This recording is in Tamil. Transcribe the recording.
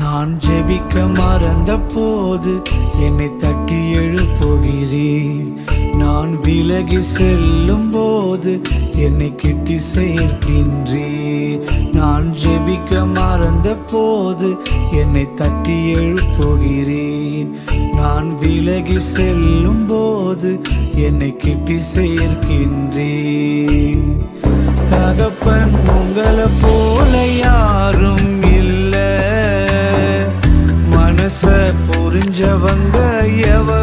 நான் ஜெபிக்க மறந்த போது என்னை தட்டி எழுப்புகிறீர். நான் விலகி செல்லும் போது என்னை கிட்டி சேர்க்கின்றீர். நான் ஜெபிக்க மறந்த போது என்னை தட்டி எழுப்புகிறீர். நான் விலகி செல்லும் போது என்னை கிட்டி சேர்க்கின்றீர். தகப்பன் உங்களை போல யாரும் இல்ல, மனச புரிஞ்சவங்க எவர்